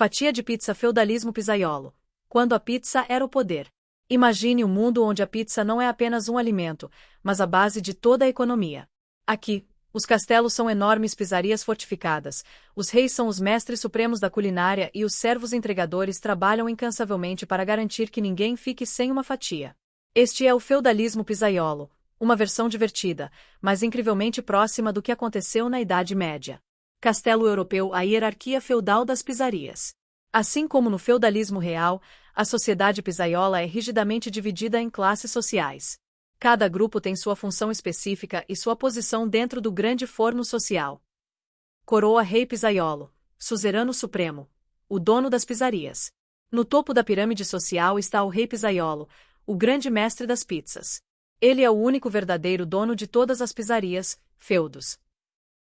Fatia de pizza. Feudalismo pizzaiolo. Quando a pizza era o poder. Imagine um mundo onde a pizza não é apenas um alimento, mas a base de toda a economia. Aqui, os castelos são enormes pizzarias fortificadas, os reis são os mestres supremos da culinária e os servos entregadores trabalham incansavelmente para garantir que ninguém fique sem uma fatia. Este é o feudalismo pizzaiolo, uma versão divertida, mas incrivelmente próxima do que aconteceu na Idade Média. Castelo europeu. A hierarquia feudal das pizzarias. Assim como no feudalismo real, a sociedade pizzaiola é rigidamente dividida em classes sociais. Cada grupo tem sua função específica e sua posição dentro do grande forno social. Coroa. Rei pizzaiolo, suzerano supremo, o dono das pizzarias. No topo da pirâmide social está o rei pizzaiolo, o grande mestre das pizzas. Ele é o único verdadeiro dono de todas as pizzarias, feudos.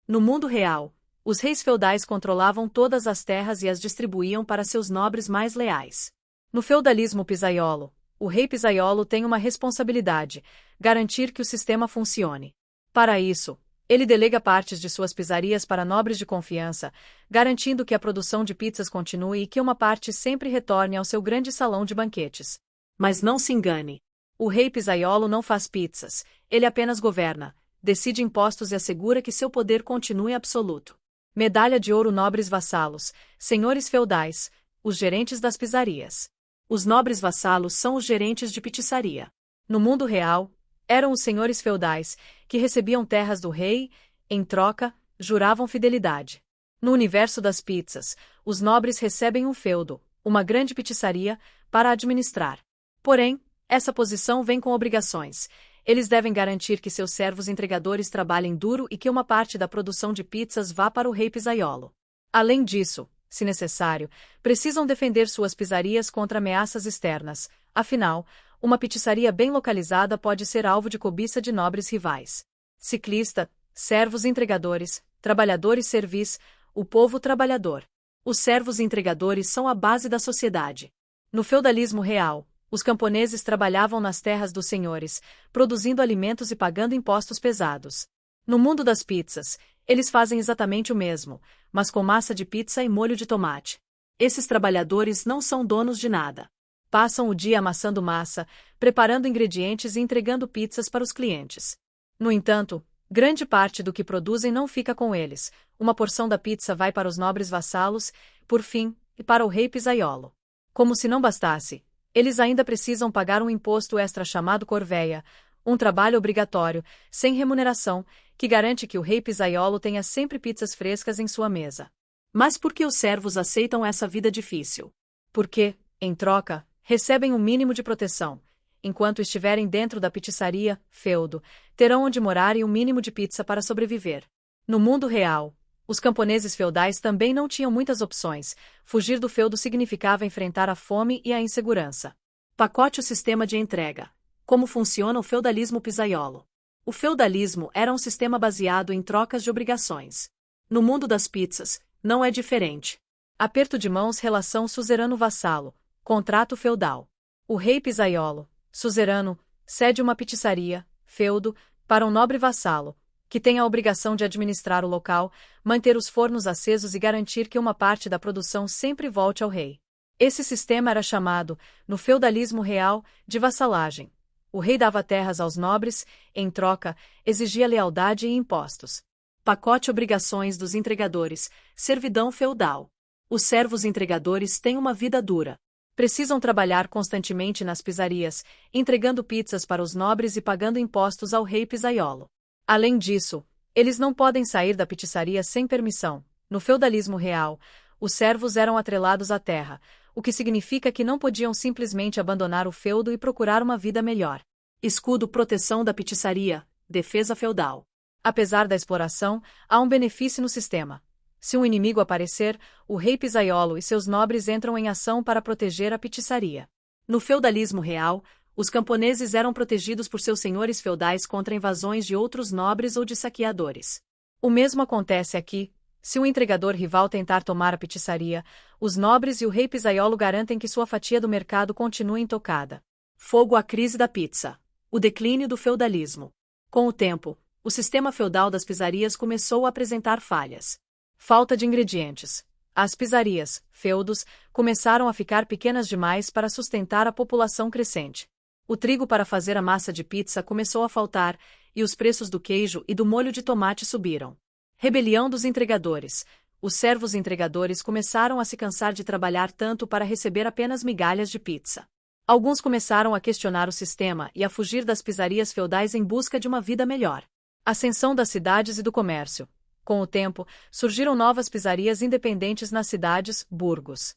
No mundo real, os reis feudais controlavam todas as terras e as distribuíam para seus nobres mais leais. No feudalismo pizzaiolo, o rei pizzaiolo tem uma responsabilidade: garantir que o sistema funcione. Para isso, ele delega partes de suas pizzarias para nobres de confiança, garantindo que a produção de pizzas continue e que uma parte sempre retorne ao seu grande salão de banquetes. Mas não se engane. O rei pizzaiolo não faz pizzas, ele apenas governa, decide impostos e assegura que seu poder continue absoluto. Medalha de ouro. Nobres vassalos, senhores feudais, os gerentes das pizzarias. Os nobres vassalos são os gerentes de pizzaria. No mundo real, eram os senhores feudais, que recebiam terras do rei, em troca, juravam fidelidade. No universo das pizzas, os nobres recebem um feudo, uma grande pizzaria, para administrar. Porém, essa posição vem com obrigações. Eles devem garantir que seus servos entregadores trabalhem duro e que uma parte da produção de pizzas vá para o rei pizzaiolo. Além disso, se necessário, precisam defender suas pizzarias contra ameaças externas. Afinal, uma pizzaria bem localizada pode ser alvo de cobiça de nobres rivais. Ciclista, servos entregadores, trabalhadores servis, o povo trabalhador. Os servos entregadores são a base da sociedade. No feudalismo real, os camponeses trabalhavam nas terras dos senhores, produzindo alimentos e pagando impostos pesados. No mundo das pizzas, eles fazem exatamente o mesmo, mas com massa de pizza e molho de tomate. Esses trabalhadores não são donos de nada. Passam o dia amassando massa, preparando ingredientes e entregando pizzas para os clientes. No entanto, grande parte do que produzem não fica com eles. Uma porção da pizza vai para os nobres vassalos, por fim, e para o rei pizzaiolo. Como se não bastasse, eles ainda precisam pagar um imposto extra chamado corveia, um trabalho obrigatório, sem remuneração, que garante que o rei pizzaiolo tenha sempre pizzas frescas em sua mesa. Mas por que os servos aceitam essa vida difícil? Porque, em troca, recebem um mínimo de proteção. Enquanto estiverem dentro da pizzaria, feudo, terão onde morar e um mínimo de pizza para sobreviver. No mundo real, os camponeses feudais também não tinham muitas opções. Fugir do feudo significava enfrentar a fome e a insegurança. Pacote. O sistema de entrega. Como funciona o feudalismo pizzaiolo? O feudalismo era um sistema baseado em trocas de obrigações. No mundo das pizzas, não é diferente. Aperto de mãos. Relação suzerano-vassalo. Contrato feudal. O rei pizzaiolo, suzerano, cede uma pizzaria, feudo, para um nobre vassalo, que tem a obrigação de administrar o local, manter os fornos acesos e garantir que uma parte da produção sempre volte ao rei. Esse sistema era chamado, no feudalismo real, de vassalagem. O rei dava terras aos nobres, em troca, exigia lealdade e impostos. Pacote. Obrigações dos entregadores. Servidão feudal. Os servos entregadores têm uma vida dura. Precisam trabalhar constantemente nas pizzarias, entregando pizzas para os nobres e pagando impostos ao rei pizzaiolo. Além disso, eles não podem sair da pizzaria sem permissão. No feudalismo real, os servos eram atrelados à terra, o que significa que não podiam simplesmente abandonar o feudo e procurar uma vida melhor. Escudo. Proteção da pizzaria. Defesa feudal. Apesar da exploração, há um benefício no sistema. Se um inimigo aparecer, o rei pizzaiolo e seus nobres entram em ação para proteger a pizzaria. No feudalismo real, os camponeses eram protegidos por seus senhores feudais contra invasões de outros nobres ou de saqueadores. O mesmo acontece aqui. Se um entregador rival tentar tomar a pizzaria, os nobres e o rei pizzaiolo garantem que sua fatia do mercado continue intocada. Fogo. A crise da pizza. O declínio do feudalismo. Com o tempo, o sistema feudal das pizzarias começou a apresentar falhas. Falta de ingredientes. As pizzarias, feudos, começaram a ficar pequenas demais para sustentar a população crescente. O trigo para fazer a massa de pizza começou a faltar, e os preços do queijo e do molho de tomate subiram. Rebelião dos entregadores. Os servos entregadores começaram a se cansar de trabalhar tanto para receber apenas migalhas de pizza. Alguns começaram a questionar o sistema e a fugir das pizzarias feudais em busca de uma vida melhor. Ascensão das cidades e do comércio. Com o tempo, surgiram novas pizzarias independentes nas cidades, burgos.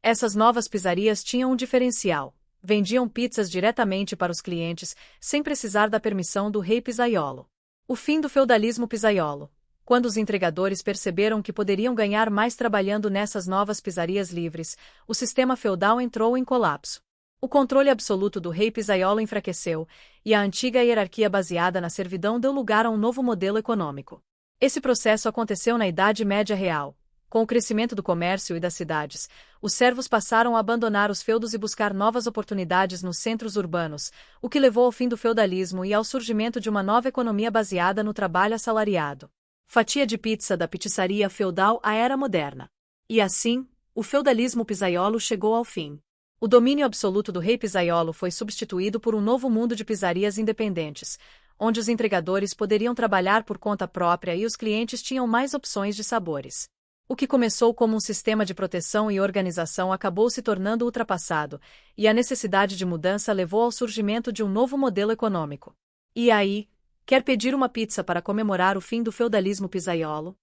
Essas novas pizzarias tinham um diferencial. Vendiam pizzas diretamente para os clientes, sem precisar da permissão do rei pizzaiolo. O fim do feudalismo pizzaiolo. Quando os entregadores perceberam que poderiam ganhar mais trabalhando nessas novas pizzarias livres, o sistema feudal entrou em colapso. O controle absoluto do rei pizzaiolo enfraqueceu, e a antiga hierarquia baseada na servidão deu lugar a um novo modelo econômico. Esse processo aconteceu na Idade Média Real. Com o crescimento do comércio e das cidades, os servos passaram a abandonar os feudos e buscar novas oportunidades nos centros urbanos, o que levou ao fim do feudalismo e ao surgimento de uma nova economia baseada no trabalho assalariado. Fatia de pizza da pizzaria feudal à era moderna. E assim, o feudalismo pizzaiolo chegou ao fim. O domínio absoluto do rei pizzaiolo foi substituído por um novo mundo de pizzarias independentes, onde os entregadores poderiam trabalhar por conta própria e os clientes tinham mais opções de sabores. O que começou como um sistema de proteção e organização acabou se tornando ultrapassado, e a necessidade de mudança levou ao surgimento de um novo modelo econômico. E aí, quer pedir uma pizza para comemorar o fim do feudalismo pizzaiolo?